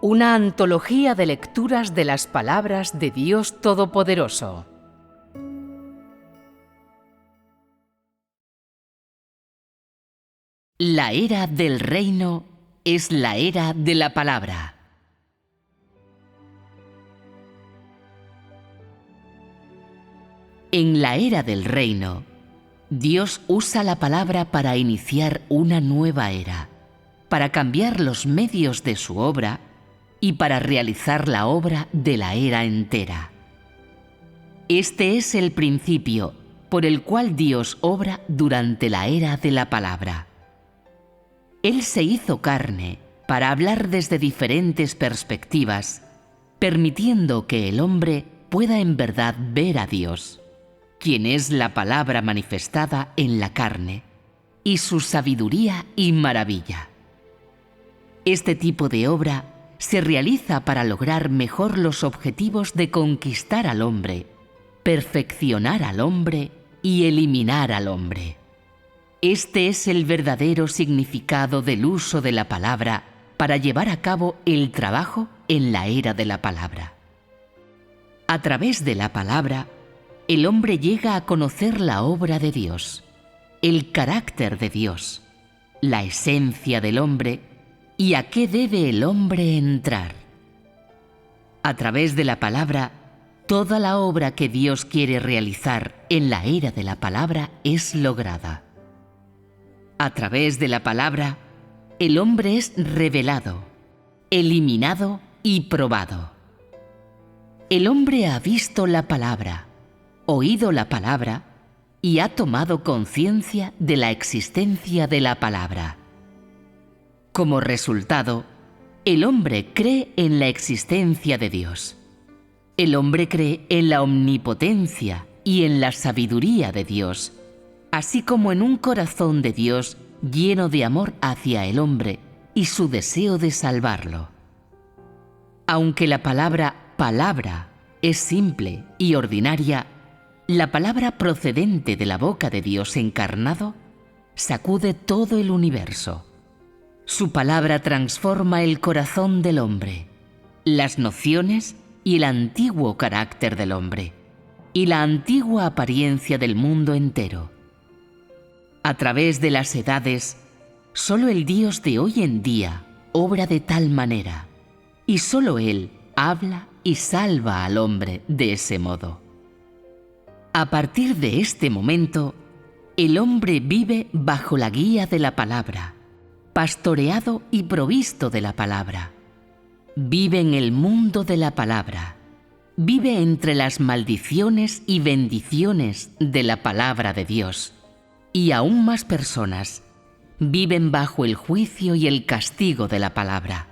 Una antología de lecturas de las palabras de Dios Todopoderoso. La era del reino es la era de la palabra. En la era del reino, Dios usa la palabra para iniciar una nueva era, para cambiar los medios de su obra y para realizar la obra de la era entera. Este es el principio por el cual Dios obra durante la era de la palabra. Él se hizo carne para hablar desde diferentes perspectivas, permitiendo que el hombre pueda en verdad ver a Dios, quien es la palabra manifestada en la carne, y su sabiduría y maravilla. Este tipo de obra se realiza para lograr mejor los objetivos de conquistar al hombre, perfeccionar al hombre y eliminar al hombre. Este es el verdadero significado del uso de la palabra para llevar a cabo el trabajo en la era de la palabra. A través de la palabra, el hombre llega a conocer la obra de Dios, el carácter de Dios, la esencia del hombre y a qué debe el hombre entrar. A través de la palabra, toda la obra que Dios quiere realizar en la era de la palabra es lograda. A través de la palabra, el hombre es revelado, eliminado y probado. El hombre ha visto la palabra, oído la palabra y ha tomado conciencia de la existencia de la palabra. Como resultado, el hombre cree en la existencia de Dios. El hombre cree en la omnipotencia y en la sabiduría de Dios, así como en un corazón de Dios lleno de amor hacia el hombre y su deseo de salvarlo. Aunque la palabra palabra es simple y ordinaria, la palabra procedente de la boca de Dios encarnado sacude todo el universo. Su palabra transforma el corazón del hombre, las nociones y el antiguo carácter del hombre, y la antigua apariencia del mundo entero. A través de las edades, solo el Dios de hoy en día obra de tal manera, y solo Él habla y salva al hombre de ese modo. A partir de este momento, el hombre vive bajo la guía de la palabra, pastoreado y provisto de la palabra. Vive en el mundo de la palabra. Vive entre las maldiciones y bendiciones de la palabra de Dios. Y aún más personas viven bajo el juicio y el castigo de la palabra.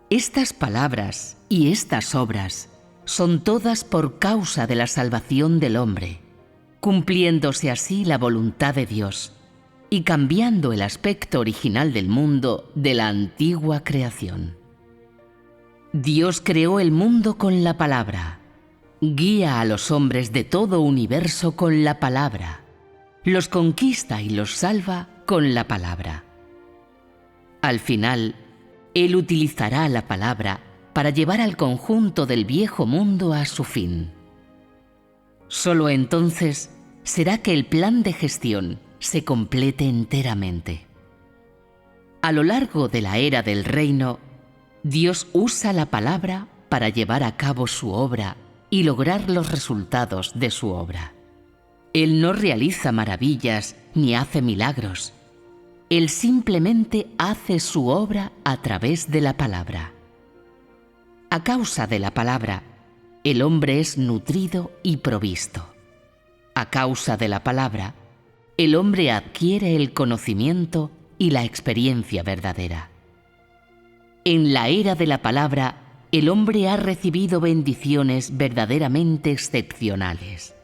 Estas palabras y estas obras son todas por causa de la salvación del hombre, cumpliéndose así la voluntad de Dios y cambiando el aspecto original del mundo de la antigua creación. Dios creó el mundo con la palabra, guía a los hombres de todo universo con la palabra, los conquista y los salva con la palabra. Al final, Él utilizará la palabra para llevar al conjunto del viejo mundo a su fin. Solo entonces será que el plan de gestión se complete enteramente. A lo largo de la era del reino, Dios usa la palabra para llevar a cabo su obra y lograr los resultados de su obra. Él no realiza maravillas ni hace milagros. Él simplemente hace su obra a través de la palabra. A causa de la palabra, el hombre es nutrido y provisto. A causa de la palabra, el hombre adquiere el conocimiento y la experiencia verdadera. En la era de la palabra, el hombre ha recibido bendiciones verdaderamente excepcionales.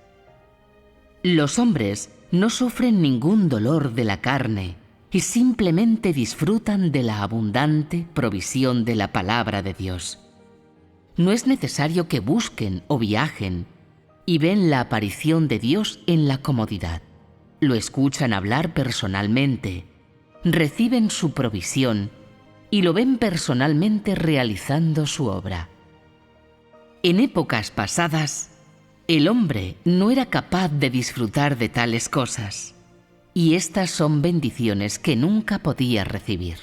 Los hombres no sufren ningún dolor de la carne y simplemente disfrutan de la abundante provisión de la palabra de Dios. No es necesario que busquen o viajen y ven la aparición de Dios en la comodidad. Lo escuchan hablar personalmente, reciben su provisión y lo ven personalmente realizando su obra. En épocas pasadas, el hombre no era capaz de disfrutar de tales cosas, y estas son bendiciones que nunca podía recibir.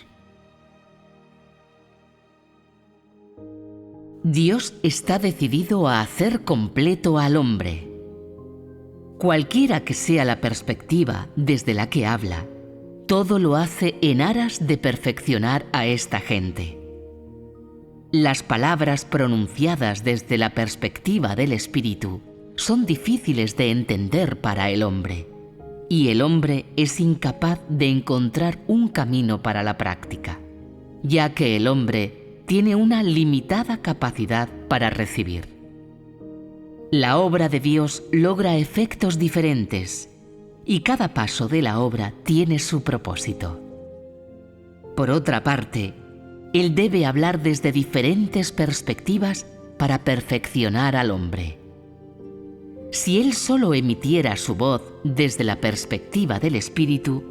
Dios está decidido a hacer completo al hombre. Cualquiera que sea la perspectiva desde la que habla, todo lo hace en aras de perfeccionar a esta gente. Las palabras pronunciadas desde la perspectiva del Espíritu son difíciles de entender para el hombre, y el hombre es incapaz de encontrar un camino para la práctica, ya que el hombre tiene una limitada capacidad para recibir. La obra de Dios logra efectos diferentes, y cada paso de la obra tiene su propósito. Por otra parte, Él debe hablar desde diferentes perspectivas para perfeccionar al hombre. Si Él solo emitiera su voz desde la perspectiva del Espíritu,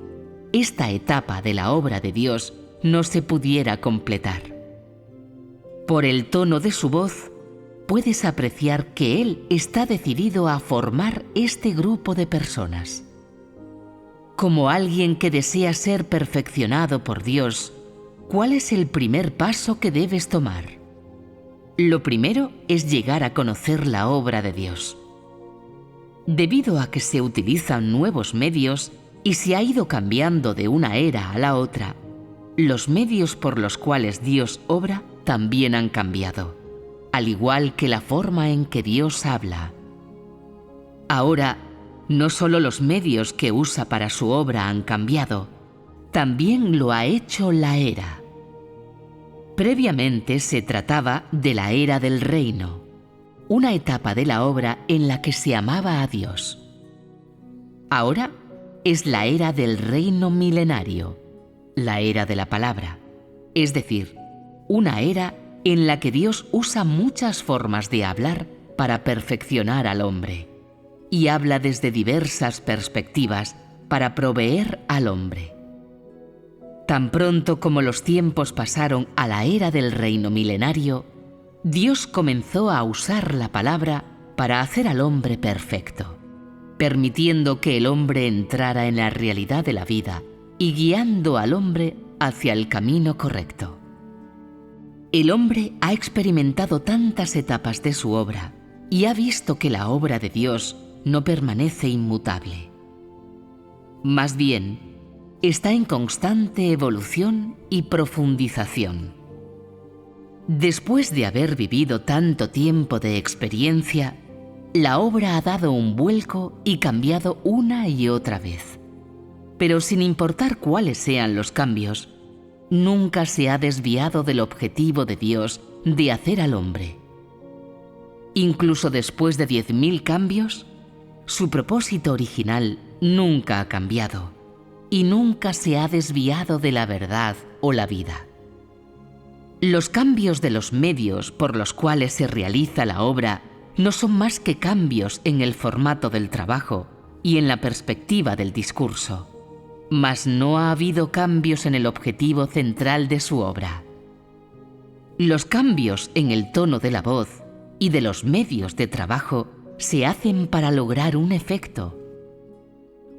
esta etapa de la obra de Dios no se pudiera completar. Por el tono de su voz, puedes apreciar que Él está decidido a formar este grupo de personas. Como alguien que desea ser perfeccionado por Dios, ¿cuál es el primer paso que debes tomar? Lo primero es llegar a conocer la obra de Dios. Debido a que se utilizan nuevos medios y se ha ido cambiando de una era a la otra, los medios por los cuales Dios obra también han cambiado, al igual que la forma en que Dios habla. Ahora, no solo los medios que usa para su obra han cambiado, también lo ha hecho la era. Previamente se trataba de la era del reino, una etapa de la obra en la que se amaba a Dios. Ahora es la era del reino milenario, la era de la palabra, es decir, una era en la que Dios usa muchas formas de hablar para perfeccionar al hombre, y habla desde diversas perspectivas para proveer al hombre. Tan pronto como los tiempos pasaron a la era del reino milenario, Dios comenzó a usar la palabra para hacer al hombre perfecto, permitiendo que el hombre entrara en la realidad de la vida y guiando al hombre hacia el camino correcto. El hombre ha experimentado tantas etapas de su obra y ha visto que la obra de Dios no permanece inmutable. Más bien, está en constante evolución y profundización. Después de haber vivido tanto tiempo de experiencia, la obra ha dado un vuelco y cambiado una y otra vez. Pero sin importar cuáles sean los cambios, nunca se ha desviado del objetivo de Dios de hacer al hombre. Incluso después de 10.000 cambios, su propósito original nunca ha cambiado y nunca se ha desviado de la verdad o la vida. Los cambios de los medios por los cuales se realiza la obra no son más que cambios en el formato del trabajo y en la perspectiva del discurso, mas no ha habido cambios en el objetivo central de su obra. Los cambios en el tono de la voz y de los medios de trabajo se hacen para lograr un efecto.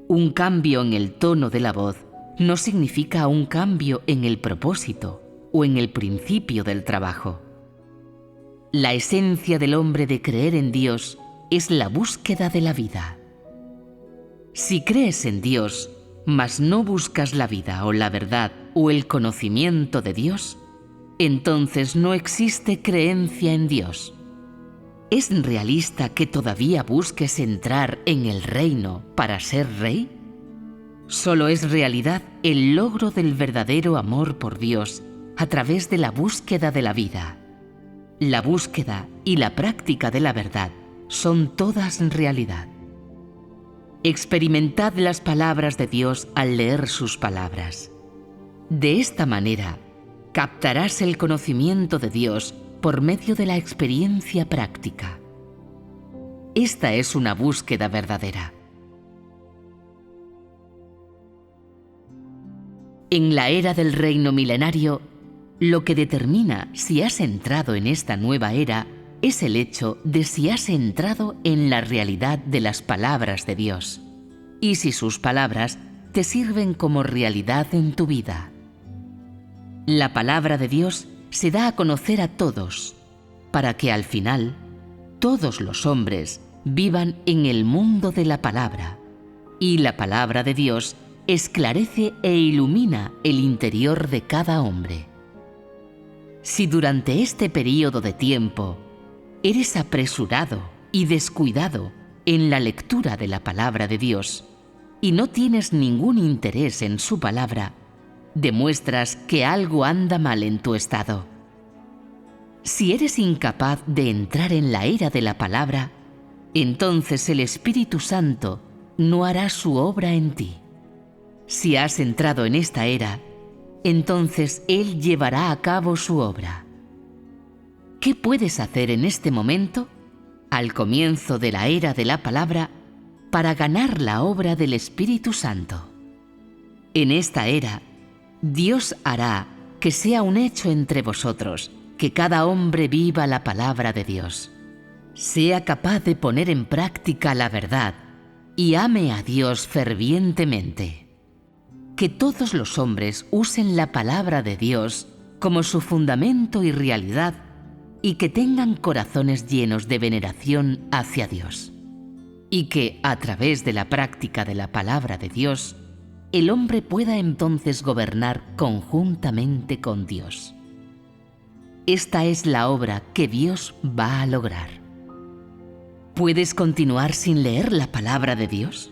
Un cambio en el tono de la voz no significa un cambio en el propósito o en el principio del trabajo. La esencia del hombre de creer en Dios es la búsqueda de la vida. Si crees en Dios, mas no buscas la vida o la verdad o el conocimiento de Dios, entonces no existe creencia en Dios. ¿Es realista que todavía busques entrar en el reino para ser rey? Solo es realidad el logro del verdadero amor por Dios a través de la búsqueda de la vida. La búsqueda y la práctica de la verdad son todas realidad. Experimentad las palabras de Dios al leer sus palabras. De esta manera, captarás el conocimiento de Dios por medio de la experiencia práctica. Esta es una búsqueda verdadera. En la era del reino milenario, Lo que determina si has entrado en esta nueva era es el hecho de si has entrado en la realidad de las palabras de Dios y si sus palabras te sirven como realidad en tu vida. La palabra de Dios se da a conocer a todos, para que al final todos los hombres vivan en el mundo de la palabra, y la palabra de Dios esclarece e ilumina el interior de cada hombre. Si durante este período de tiempo eres apresurado y descuidado en la lectura de la palabra de Dios y no tienes ningún interés en su palabra, demuestras que algo anda mal en tu estado. Si eres incapaz de entrar en la era de la palabra, entonces el Espíritu Santo no hará su obra en ti. Si has entrado en esta era, entonces Él llevará a cabo su obra. ¿Qué puedes hacer en este momento, al comienzo de la era de la palabra, para ganar la obra del Espíritu Santo? En esta era, Dios hará que sea un hecho entre vosotros, que cada hombre viva la palabra de Dios, sea capaz de poner en práctica la verdad y ame a Dios fervientemente. Que todos los hombres usen la palabra de Dios como su fundamento y realidad y que tengan corazones llenos de veneración hacia Dios. Y que, a través de la práctica de la palabra de Dios, el hombre pueda entonces gobernar conjuntamente con Dios. Esta es la obra que Dios va a lograr. ¿Puedes continuar sin leer la palabra de Dios?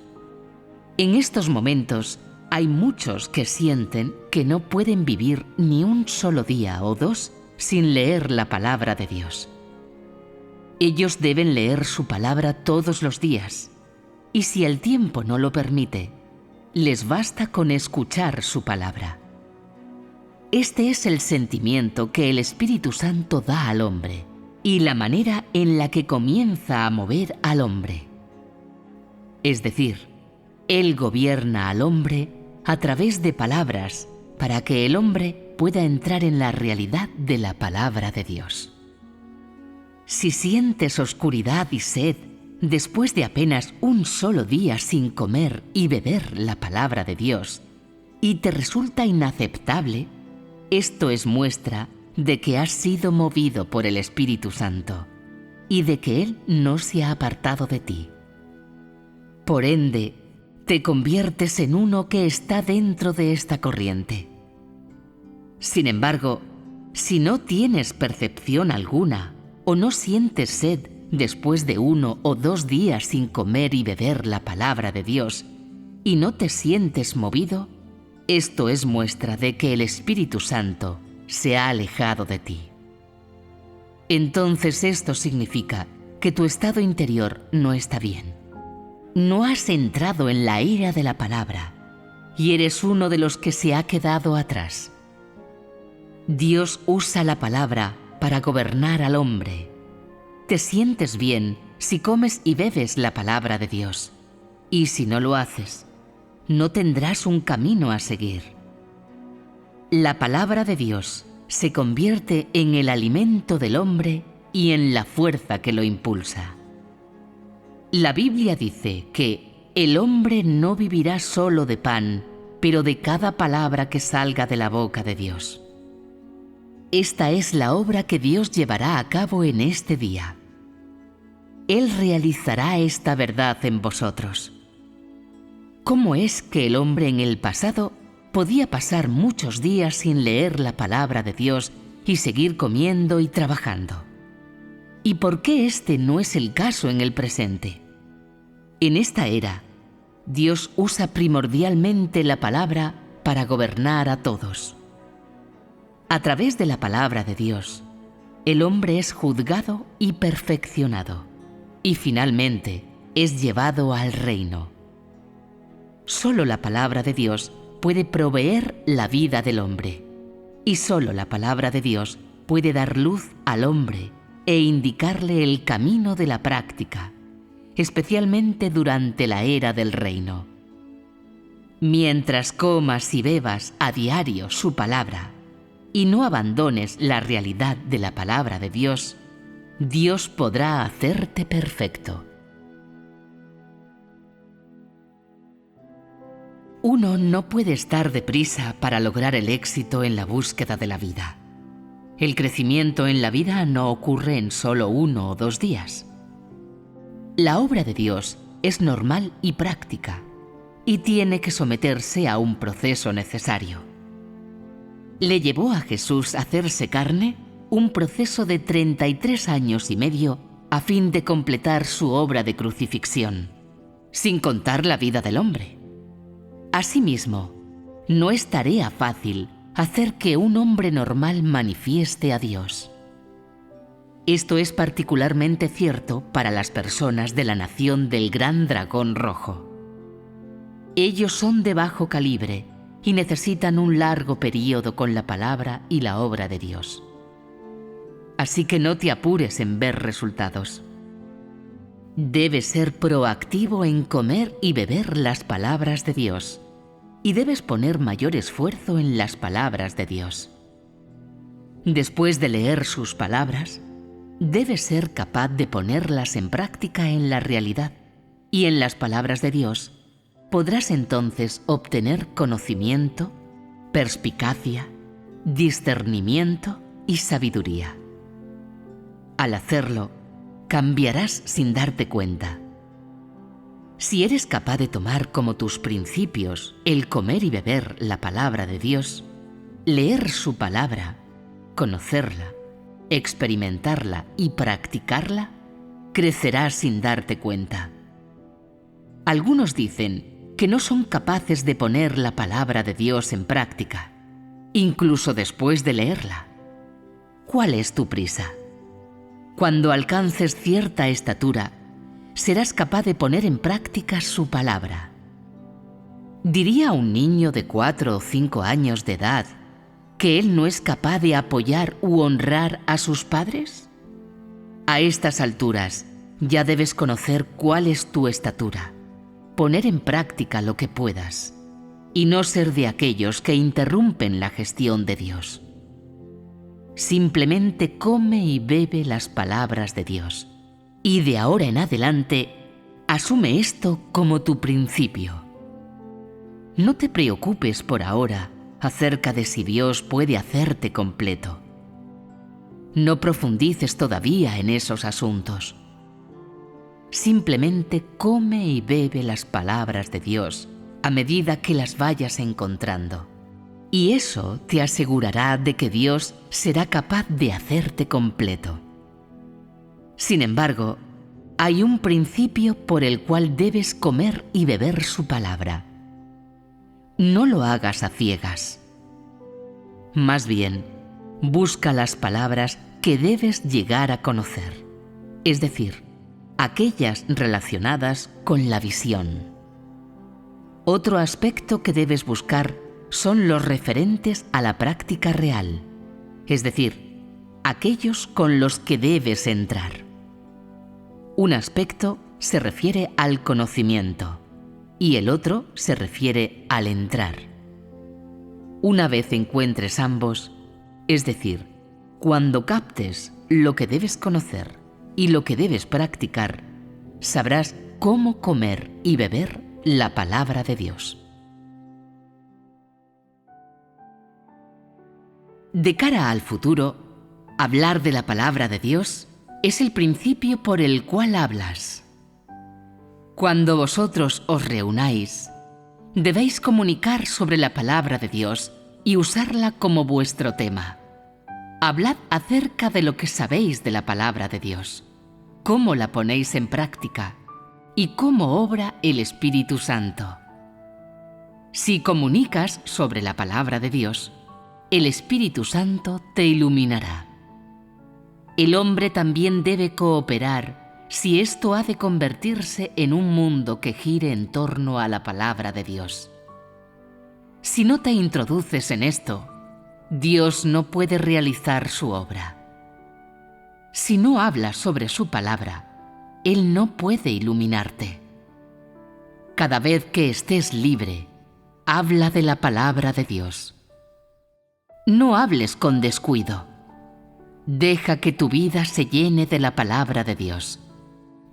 En estos momentos hay muchos que sienten que no pueden vivir ni un solo día o dos sin leer la palabra de Dios. Ellos deben leer su palabra todos los días, y si el tiempo no lo permite, les basta con escuchar su palabra. Este es el sentimiento que el Espíritu Santo da al hombre y la manera en la que comienza a mover al hombre. Es decir, Él gobierna al hombre a través de palabras para que el hombre pueda entrar en la realidad de la palabra de Dios. Si sientes oscuridad y sed después de apenas un solo día sin comer y beber la palabra de Dios, y te resulta inaceptable, esto es muestra de que has sido movido por el Espíritu Santo y de que Él no se ha apartado de ti. Por ende, te conviertes en uno que está dentro de esta corriente. Sin embargo, si no tienes percepción alguna o no sientes sed después de 1 o 2 días sin comer y beber la palabra de Dios y no te sientes movido, esto es muestra de que el Espíritu Santo se ha alejado de ti. Entonces esto significa que tu estado interior no está bien. No has entrado en la era de la palabra y eres uno de los que se ha quedado atrás. Dios usa la palabra para gobernar al hombre. Te sientes bien si comes y bebes la palabra de Dios, y si no lo haces, no tendrás un camino a seguir. La palabra de Dios se convierte en el alimento del hombre y en la fuerza que lo impulsa. La Biblia dice que el hombre no vivirá solo de pan, pero de cada palabra que salga de la boca de Dios. Esta es la obra que Dios llevará a cabo en este día. Él realizará esta verdad en vosotros. ¿Cómo es que el hombre en el pasado podía pasar muchos días sin leer la palabra de Dios y seguir comiendo y trabajando? ¿Y por qué este no es el caso en el presente? En esta era, Dios usa primordialmente la palabra para gobernar a todos. A través de la palabra de Dios, el hombre es juzgado y perfeccionado, y finalmente es llevado al reino. Solo la palabra de Dios puede proveer la vida del hombre, y solo la palabra de Dios puede dar luz al hombre e indicarle el camino de la práctica, especialmente durante la era del reino. Mientras comas y bebas a diario su palabra, y no abandones la realidad de la palabra de Dios, Dios podrá hacerte perfecto. Uno no puede estar deprisa para lograr el éxito en la búsqueda de la vida. El crecimiento en la vida no ocurre en solo 1 o 2 días. La obra de Dios es normal y práctica, y tiene que someterse a un proceso necesario. Le llevó a Jesús a hacerse carne un proceso de 33 años y medio a fin de completar su obra de crucifixión, sin contar la vida del hombre. Asimismo, no es tarea fácil hacer que un hombre normal manifieste a Dios. Esto es particularmente cierto para las personas de la nación del gran dragón rojo. Ellos son de bajo calibre y necesitan un largo período con la palabra y la obra de Dios. Así que no te apures en ver resultados. Debes ser proactivo en comer y beber las palabras de Dios, y debes poner mayor esfuerzo en las palabras de Dios. Después de leer sus palabras, debes ser capaz de ponerlas en práctica en la realidad, y en las palabras de Dios podrás entonces obtener conocimiento, perspicacia, discernimiento y sabiduría. Al hacerlo, cambiarás sin darte cuenta. Si eres capaz de tomar como tus principios el comer y beber la palabra de Dios, leer su palabra, conocerla, experimentarla y practicarla, crecerás sin darte cuenta. Algunos dicen que no son capaces de poner la palabra de Dios en práctica, incluso después de leerla. ¿Cuál es tu prisa? Cuando alcances cierta estatura, serás capaz de poner en práctica su palabra. ¿Diría un niño de 4 o 5 años de edad que él no es capaz de apoyar u honrar a sus padres? A estas alturas ya debes conocer cuál es tu estatura, poner en práctica lo que puedas, y no ser de aquellos que interrumpen la gestión de Dios. Simplemente come y bebe las palabras de Dios, y de ahora en adelante asume esto como tu principio. No te preocupes por ahora acerca de si Dios puede hacerte completo. No profundices todavía en esos asuntos. Simplemente come y bebe las palabras de Dios a medida que las vayas encontrando. Y eso te asegurará de que Dios será capaz de hacerte completo. Sin embargo, hay un principio por el cual debes comer y beber su palabra. No lo hagas a ciegas. Más bien, busca las palabras que debes llegar a conocer, es decir, aquellas relacionadas con la visión. Otro aspecto que debes buscar son los referentes a la práctica real, es decir, aquellos con los que debes entrar. Un aspecto se refiere al conocimiento y el otro se refiere al entrar. Una vez encuentres ambos, es decir, cuando captes lo que debes conocer y lo que debes practicar, sabrás cómo comer y beber la palabra de Dios. De cara al futuro, hablar de la palabra de Dios es el principio por el cual hablas. Cuando vosotros os reunáis, debéis comunicar sobre la palabra de Dios y usarla como vuestro tema. Hablad acerca de lo que sabéis de la palabra de Dios, cómo la ponéis en práctica y cómo obra el Espíritu Santo. Si comunicas sobre la palabra de Dios, el Espíritu Santo te iluminará. El hombre también debe cooperar si esto ha de convertirse en un mundo que gire en torno a la palabra de Dios. Si no te introduces en esto, Dios no puede realizar su obra. Si no hablas sobre su palabra, Él no puede iluminarte. Cada vez que estés libre, habla de la palabra de Dios. No hables con descuido. Deja que tu vida se llene de la palabra de Dios.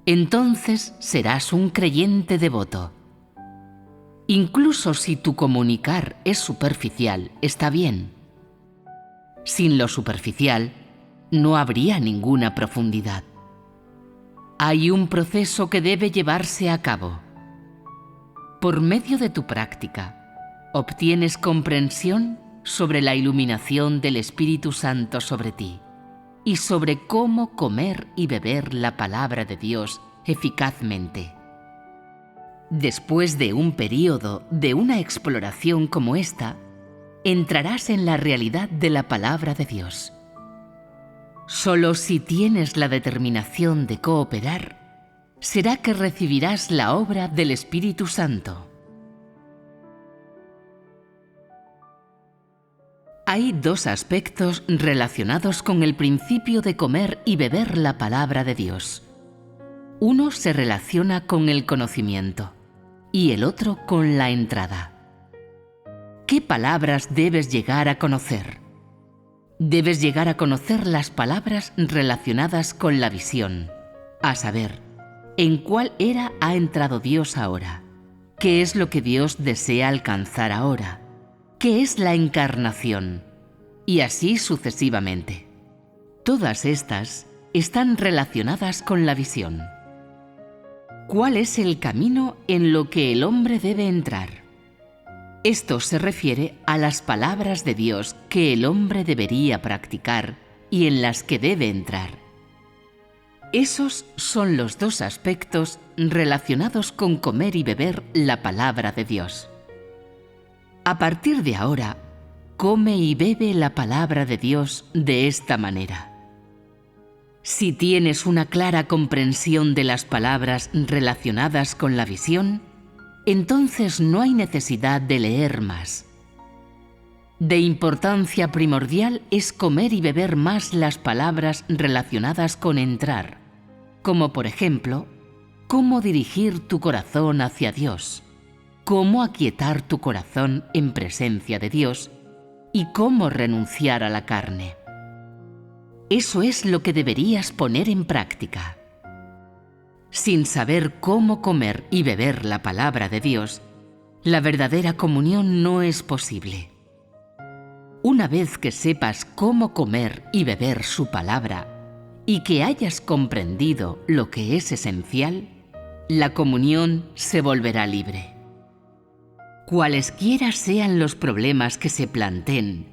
Entonces serás un creyente devoto. Incluso si tu comunicar es superficial, está bien. Sin lo superficial, no habría ninguna profundidad. Hay un proceso que debe llevarse a cabo. Por medio de tu práctica, obtienes comprensión sobre la iluminación del Espíritu Santo sobre ti y sobre cómo comer y beber la palabra de Dios eficazmente. Después de un período de una exploración como esta, entrarás en la realidad de la palabra de Dios. Solo si tienes la determinación de cooperar, será que recibirás la obra del Espíritu Santo. Hay dos aspectos relacionados con el principio de comer y beber la palabra de Dios. Uno se relaciona con el conocimiento y el otro con la entrada. ¿Qué palabras debes llegar a conocer? Debes llegar a conocer las palabras relacionadas con la visión, a saber, ¿en cuál era ha entrado Dios ahora? ¿Qué es lo que Dios desea alcanzar ahora? ¿Qué es la encarnación? Y así sucesivamente. Todas estas están relacionadas con la visión. ¿Cuál es el camino en lo que el hombre debe entrar? Esto se refiere a las palabras de Dios que el hombre debería practicar y en las que debe entrar. Esos son los dos aspectos relacionados con comer y beber la palabra de Dios. A partir de ahora, come y bebe la palabra de Dios de esta manera. Si tienes una clara comprensión de las palabras relacionadas con la visión, entonces no hay necesidad de leer más. De importancia primordial es comer y beber más las palabras relacionadas con entrar, como por ejemplo, cómo dirigir tu corazón hacia Dios, cómo aquietar tu corazón en presencia de Dios y cómo renunciar a la carne. Eso es lo que deberías poner en práctica. Sin saber cómo comer y beber la palabra de Dios, la verdadera comunión no es posible. Una vez que sepas cómo comer y beber su palabra y que hayas comprendido lo que es esencial, la comunión se volverá libre. Cualesquiera sean los problemas que se planteen,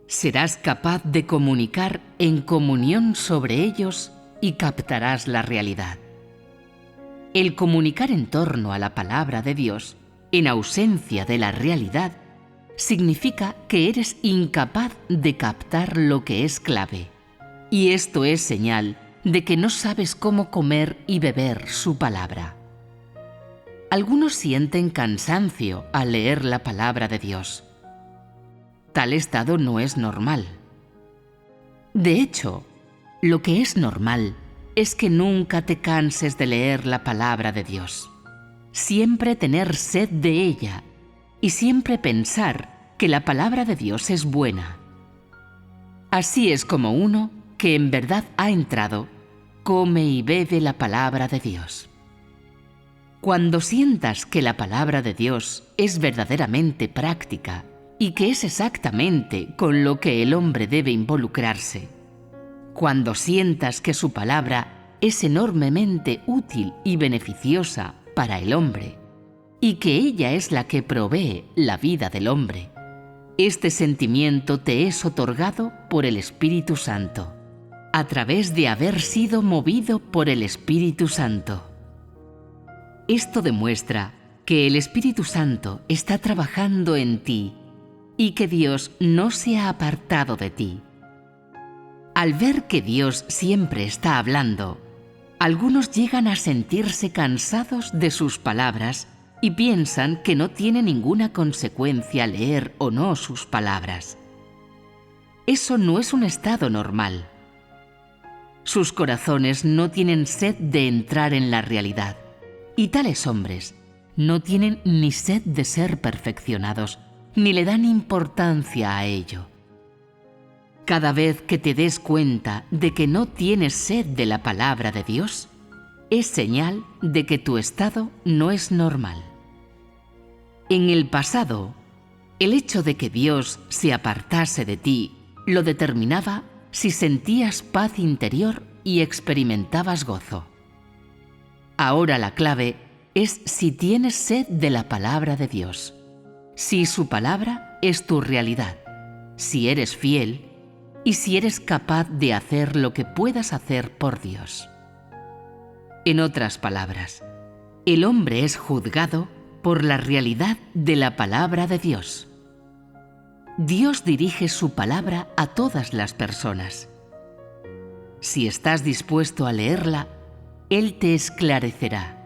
serás capaz de comunicar en comunión sobre ellos y captarás la realidad. El comunicar en torno a la palabra de Dios, en ausencia de la realidad, significa que eres incapaz de captar lo que es clave. Y esto es señal de que no sabes cómo comer y beber su palabra. Algunos sienten cansancio al leer la palabra de Dios. Tal estado no es normal. De hecho, lo que es normal es que nunca te canses de leer la palabra de Dios. Siempre tener sed de ella y siempre pensar que la palabra de Dios es buena. Así es como uno, que en verdad ha entrado, come y bebe la palabra de Dios. Cuando sientas que la palabra de Dios es verdaderamente práctica y que es exactamente con lo que el hombre debe involucrarse, cuando sientas que su palabra es enormemente útil y beneficiosa para el hombre y que ella es la que provee la vida del hombre, este sentimiento te es otorgado por el Espíritu Santo, a través de haber sido movido por el Espíritu Santo. Esto demuestra que el Espíritu Santo está trabajando en ti y que Dios no se ha apartado de ti. Al ver que Dios siempre está hablando, algunos llegan a sentirse cansados de sus palabras y piensan que no tiene ninguna consecuencia leer o no sus palabras. Eso no es un estado normal. Sus corazones no tienen sed de entrar en la realidad, y tales hombres no tienen ni sed de ser perfeccionados, ni le dan importancia a ello. Cada vez que te des cuenta de que no tienes sed de la palabra de Dios, es señal de que tu estado no es normal. En el pasado, el hecho de que Dios se apartase de ti lo determinaba si sentías paz interior y experimentabas gozo. Ahora la clave es si tienes sed de la palabra de Dios, si su palabra es tu realidad, si eres fiel y si eres capaz de hacer lo que puedas hacer por Dios. En otras palabras, el hombre es juzgado por la realidad de la palabra de Dios. Dios dirige su palabra a todas las personas. Si estás dispuesto a leerla, Él te esclarecerá,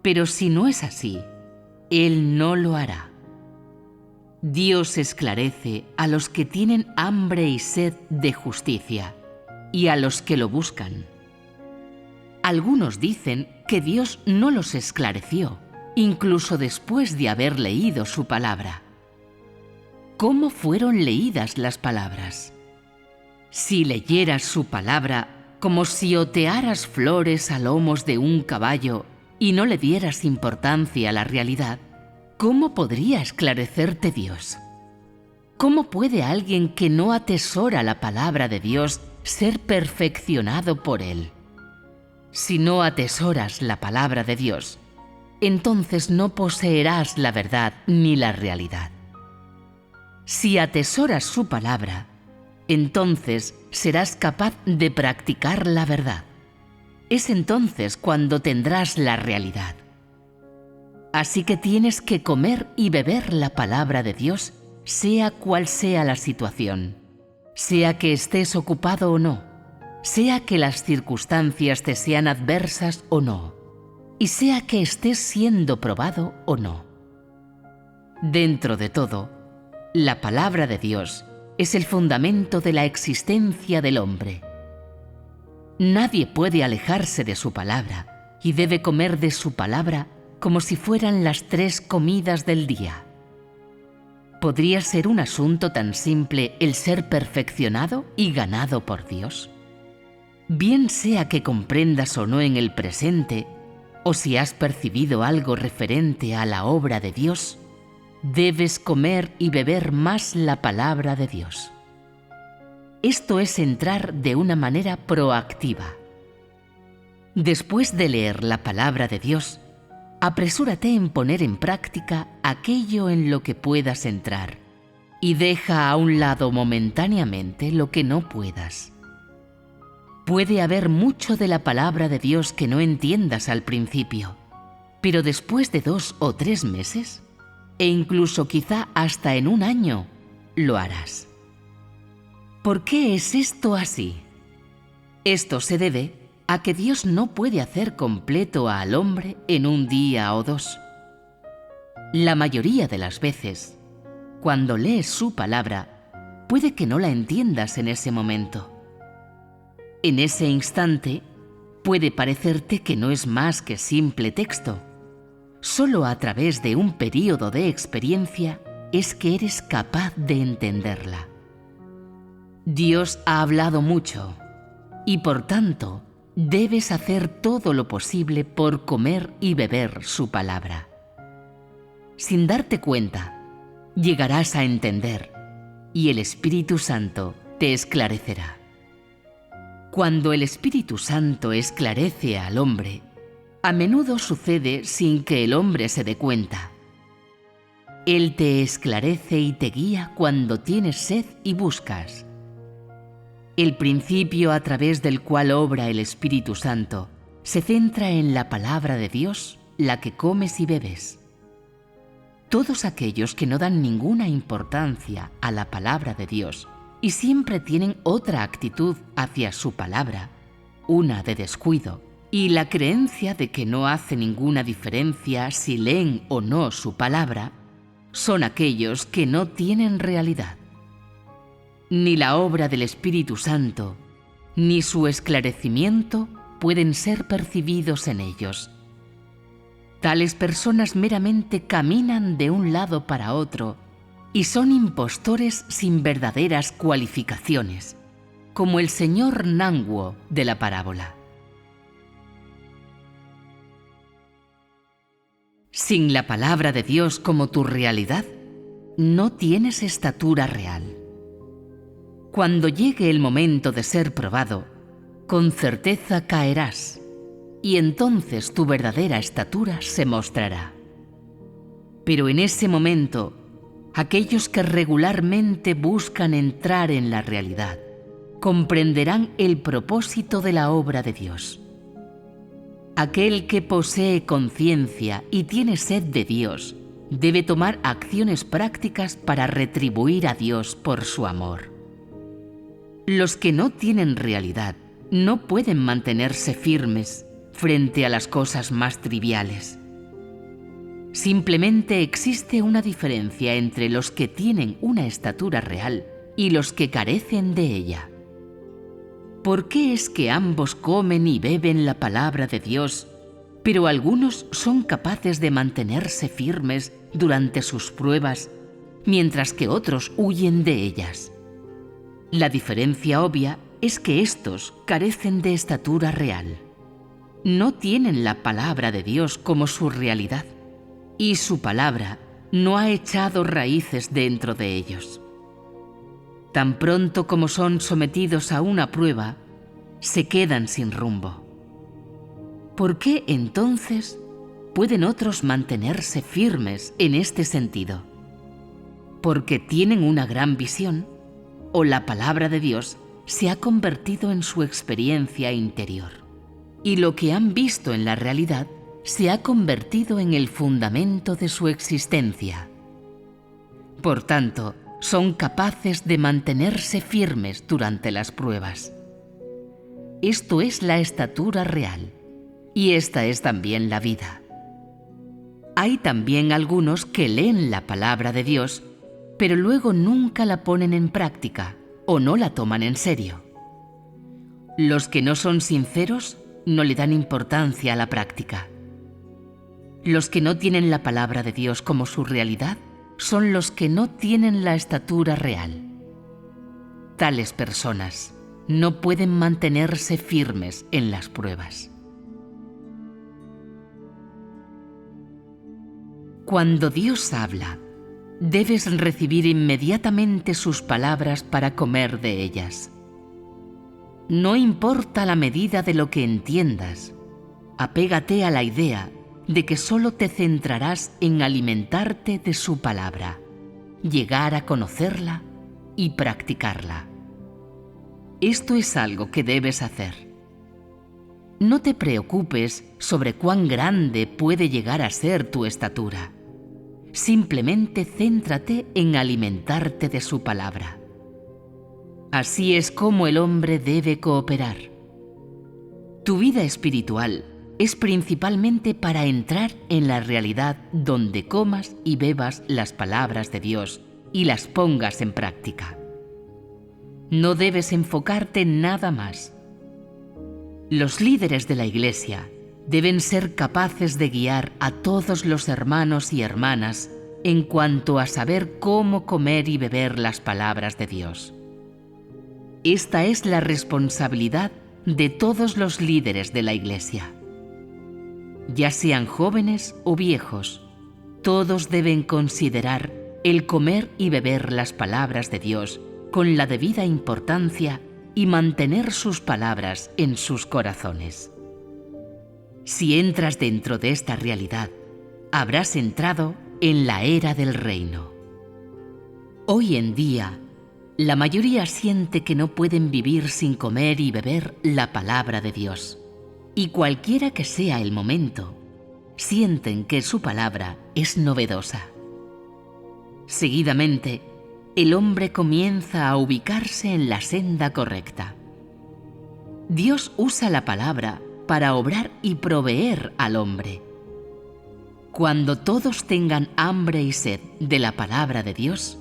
pero si no es así, Él no lo hará. Dios esclarece a los que tienen hambre y sed de justicia y a los que lo buscan. Algunos dicen que Dios no los esclareció, incluso después de haber leído su palabra. ¿Cómo fueron leídas las palabras? Si leyeras su palabra como si otearas flores a lomos de un caballo y no le dieras importancia a la realidad, ¿cómo podría esclarecerte Dios? ¿Cómo puede alguien que no atesora la palabra de Dios ser perfeccionado por Él? Si no atesoras la palabra de Dios, entonces no poseerás la verdad ni la realidad. Si atesoras su palabra, entonces serás capaz de practicar la verdad. Es entonces cuando tendrás la realidad. Así que tienes que comer y beber la palabra de Dios, sea cual sea la situación, sea que estés ocupado o no, sea que las circunstancias te sean adversas o no, y sea que estés siendo probado o no. Dentro de todo, la palabra de Dios es el fundamento de la existencia del hombre. Nadie puede alejarse de su palabra y debe comer de su palabra como si fueran las 3 comidas del día. ¿Podría ser un asunto tan simple el ser perfeccionado y ganado por Dios? Bien sea que comprendas o no en el presente, o si has percibido algo referente a la obra de Dios, debes comer y beber más la palabra de Dios. Esto es entrar de una manera proactiva. Después de leer la palabra de Dios, apresúrate en poner en práctica aquello en lo que puedas entrar y deja a un lado momentáneamente lo que no puedas. Puede haber mucho de la palabra de Dios que no entiendas al principio, pero después de 2 o 3 meses, e incluso quizá hasta en un año, lo harás. ¿Por qué es esto así? Esto se debe a que Dios no puede hacer completo al hombre en un día o 2. La mayoría de las veces, cuando lees su palabra, puede que no la entiendas en ese momento. En ese instante, puede parecerte que no es más que simple texto. Solo a través de un período de experiencia es que eres capaz de entenderla. Dios ha hablado mucho y, por tanto, debes hacer todo lo posible por comer y beber su palabra. Sin darte cuenta, llegarás a entender y el Espíritu Santo te esclarecerá. Cuando el Espíritu Santo esclarece al hombre, a menudo sucede sin que el hombre se dé cuenta. Él te esclarece y te guía cuando tienes sed y buscas. El principio a través del cual obra el Espíritu Santo se centra en la palabra de Dios, la que comes y bebes. Todos aquellos que no dan ninguna importancia a la palabra de Dios y siempre tienen otra actitud hacia su palabra, una de descuido, y la creencia de que no hace ninguna diferencia si leen o no su palabra, son aquellos que no tienen realidad. Ni la obra del Espíritu Santo, ni su esclarecimiento pueden ser percibidos en ellos. Tales personas meramente caminan de un lado para otro y son impostores sin verdaderas cualificaciones, como el señor Nanguo de la parábola. Sin la palabra de Dios como tu realidad, no tienes estatura real. Cuando llegue el momento de ser probado, con certeza caerás, y entonces tu verdadera estatura se mostrará. Pero en ese momento, aquellos que regularmente buscan entrar en la realidad comprenderán el propósito de la obra de Dios. Aquel que posee conciencia y tiene sed de Dios debe tomar acciones prácticas para retribuir a Dios por su amor. Los que no tienen realidad no pueden mantenerse firmes frente a las cosas más triviales. Simplemente existe una diferencia entre los que tienen una estatura real y los que carecen de ella. ¿Por qué es que ambos comen y beben la palabra de Dios, pero algunos son capaces de mantenerse firmes durante sus pruebas, mientras que otros huyen de ellas? La diferencia obvia es que estos carecen de estatura real. No tienen la palabra de Dios como su realidad, y su palabra no ha echado raíces dentro de ellos. Tan pronto como son sometidos a una prueba, se quedan sin rumbo. ¿Por qué entonces pueden otros mantenerse firmes en este sentido? ¿Porque tienen una gran visión o la palabra de Dios se ha convertido en su experiencia interior y lo que han visto en la realidad se ha convertido en el fundamento de su existencia? Por tanto, son capaces de mantenerse firmes durante las pruebas. Esto es la estatura real, y esta es también la vida. Hay también algunos que leen la palabra de Dios, pero luego nunca la ponen en práctica o no la toman en serio. Los que no son sinceros no le dan importancia a la práctica. Los que no tienen la palabra de Dios como su realidad son los que no tienen la estatura real. Tales personas no pueden mantenerse firmes en las pruebas. Cuando Dios habla, debes recibir inmediatamente sus palabras para comer de ellas. No importa la medida de lo que entiendas, apégate a la idea de que solo te centrarás en alimentarte de su palabra, llegar a conocerla y practicarla. Esto es algo que debes hacer. No te preocupes sobre cuán grande puede llegar a ser tu estatura. Simplemente céntrate en alimentarte de su palabra. Así es como el hombre debe cooperar. Tu vida espiritual es principalmente para entrar en la realidad donde comas y bebas las palabras de Dios y las pongas en práctica. No debes enfocarte en nada más. Los líderes de la Iglesia deben ser capaces de guiar a todos los hermanos y hermanas en cuanto a saber cómo comer y beber las palabras de Dios. Esta es la responsabilidad de todos los líderes de la Iglesia. Ya sean jóvenes o viejos, todos deben considerar el comer y beber las palabras de Dios con la debida importancia y mantener sus palabras en sus corazones. Si entras dentro de esta realidad, habrás entrado en la era del reino. Hoy en día, la mayoría siente que no pueden vivir sin comer y beber la palabra de Dios. Y cualquiera que sea el momento, sienten que su palabra es novedosa. Seguidamente, el hombre comienza a ubicarse en la senda correcta. Dios usa la palabra para obrar y proveer al hombre. Cuando todos tengan hambre y sed de la palabra de Dios,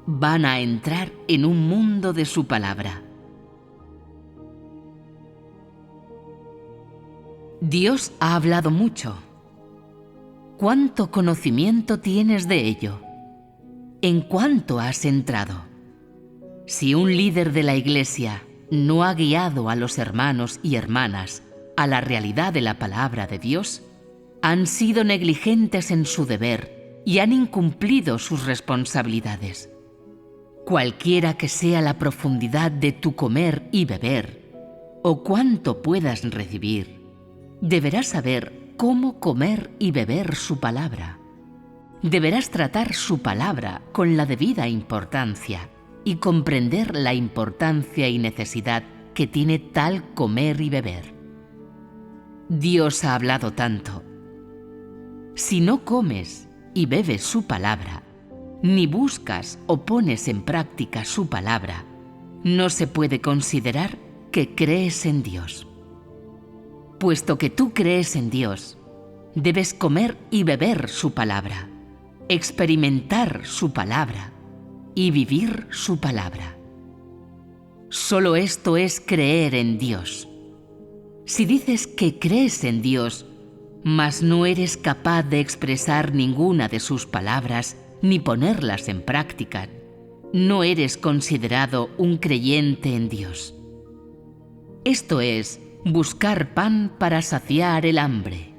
van a entrar en un mundo de su palabra. Dios ha hablado mucho. ¿Cuánto conocimiento tienes de ello? ¿En cuánto has entrado? Si un líder de la Iglesia no ha guiado a los hermanos y hermanas a la realidad de la palabra de Dios, han sido negligentes en su deber y han incumplido sus responsabilidades. Cualquiera que sea la profundidad de tu comer y beber, o cuánto puedas recibir, deberás saber cómo comer y beber su palabra. Deberás tratar su palabra con la debida importancia y comprender la importancia y necesidad que tiene tal comer y beber. Dios ha hablado tanto. Si no comes y bebes su palabra, ni buscas o pones en práctica su palabra, no se puede considerar que crees en Dios. Puesto que tú crees en Dios, debes comer y beber su palabra, experimentar su palabra y vivir su palabra. Solo esto es creer en Dios. Si dices que crees en Dios, mas no eres capaz de expresar ninguna de sus palabras ni ponerlas en práctica, no eres considerado un creyente en Dios. Esto es buscar pan para saciar el hambre.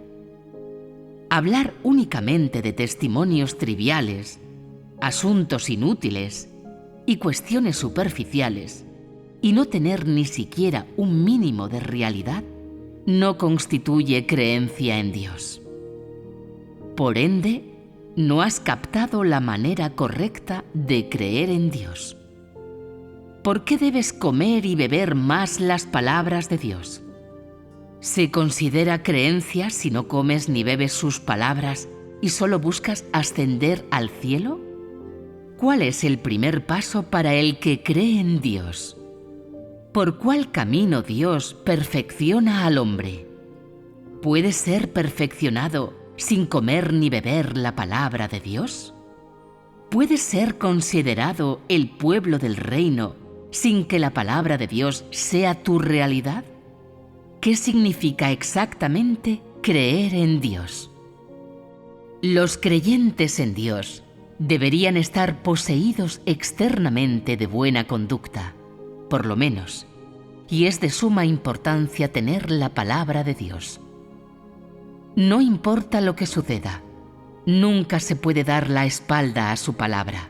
Hablar únicamente de testimonios triviales, asuntos inútiles y cuestiones superficiales, y no tener ni siquiera un mínimo de realidad, no constituye creencia en Dios. Por ende, no has captado la manera correcta de creer en Dios. ¿Por qué debes comer y beber más las palabras de Dios? ¿Se considera creencia si no comes ni bebes sus palabras y solo buscas ascender al cielo? ¿Cuál es el primer paso para el que cree en Dios? ¿Por cuál camino Dios perfecciona al hombre? ¿Puede ser perfeccionado sin comer ni beber la palabra de Dios? ¿Puede ser considerado el pueblo del reino sin que la palabra de Dios sea tu realidad? ¿Qué significa exactamente creer en Dios? Los creyentes en Dios deberían estar poseídos externamente de buena conducta, por lo menos, y es de suma importancia tener la palabra de Dios. No importa lo que suceda, nunca se puede dar la espalda a su palabra.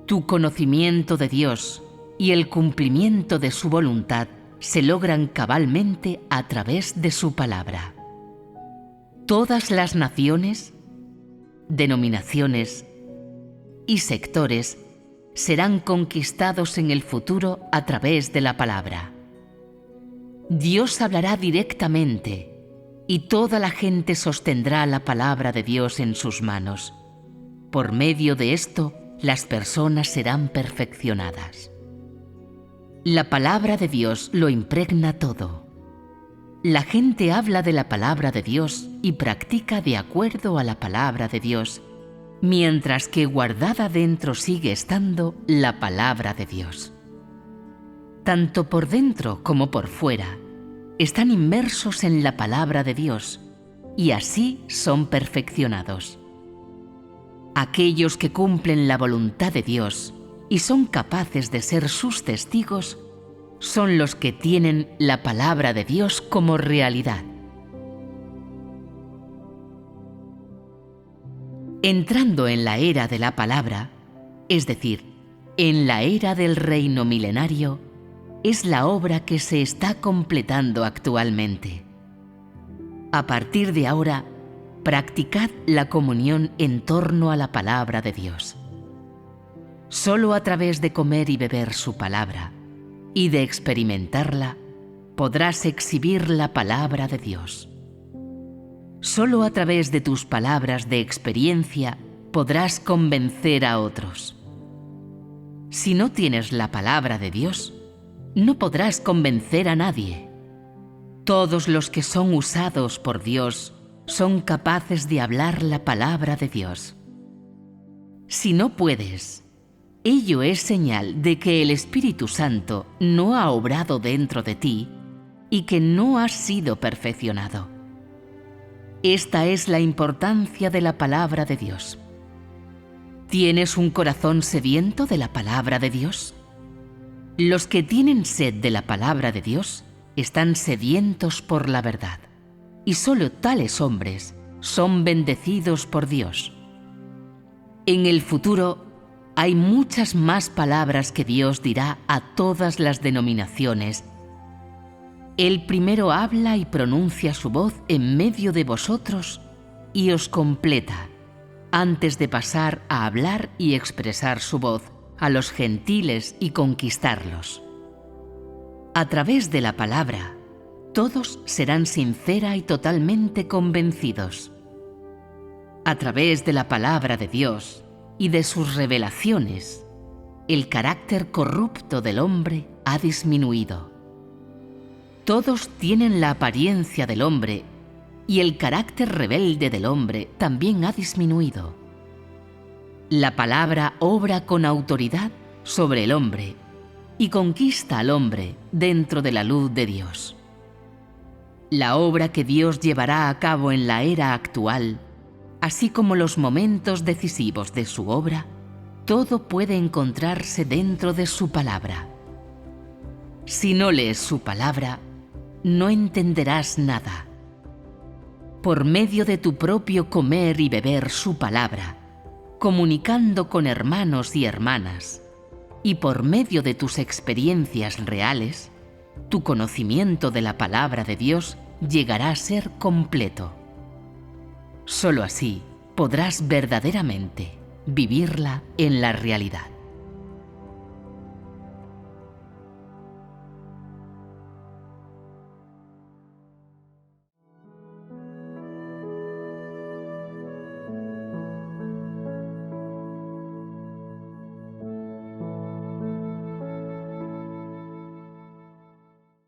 Tu conocimiento de Dios y el cumplimiento de su voluntad se logran cabalmente a través de su palabra. Todas las naciones, denominaciones y sectores serán conquistados en el futuro a través de la palabra. Dios hablará directamente y toda la gente sostendrá la palabra de Dios en sus manos. Por medio de esto, las personas serán perfeccionadas. La palabra de Dios lo impregna todo. La gente habla de la palabra de Dios y practica de acuerdo a la palabra de Dios, mientras que guardada dentro sigue estando la palabra de Dios. Tanto por dentro como por fuera, están inmersos en la palabra de Dios y así son perfeccionados. Aquellos que cumplen la voluntad de Dios y son capaces de ser sus testigos son los que tienen la palabra de Dios como realidad. Entrando en la era de la palabra, es decir, en la era del reino milenario, es la obra que se está completando actualmente. A partir de ahora, practicad la comunión en torno a la palabra de Dios. Solo a través de comer y beber su palabra y de experimentarla, podrás exhibir la palabra de Dios. Solo a través de tus palabras de experiencia podrás convencer a otros. Si no tienes la palabra de Dios, no podrás convencer a nadie. Todos los que son usados por Dios son capaces de hablar la palabra de Dios. Si no puedes, ello es señal de que el Espíritu Santo no ha obrado dentro de ti y que no has sido perfeccionado. Esta es la importancia de la palabra de Dios. ¿Tienes un corazón sediento de la palabra de Dios? Los que tienen sed de la palabra de Dios están sedientos por la verdad, y solo tales hombres son bendecidos por Dios. En el futuro hay muchas más palabras que Dios dirá a todas las denominaciones. Él primero habla y pronuncia su voz en medio de vosotros y os completa, antes de pasar a hablar y expresar su voz a los gentiles y conquistarlos. A través de la palabra, todos serán sincera y totalmente convencidos. A través de la palabra de Dios y de sus revelaciones, el carácter corrupto del hombre ha disminuido. Todos tienen la apariencia del hombre y el carácter rebelde del hombre también ha disminuido. La palabra obra con autoridad sobre el hombre y conquista al hombre dentro de la luz de Dios. La obra que Dios llevará a cabo en la era actual, así como los momentos decisivos de su obra, todo puede encontrarse dentro de su palabra. Si no lees su palabra, no entenderás nada. Por medio de tu propio comer y beber su palabra, comunicando con hermanos y hermanas, y por medio de tus experiencias reales, tu conocimiento de la palabra de Dios llegará a ser completo. Solo así podrás verdaderamente vivirla en la realidad.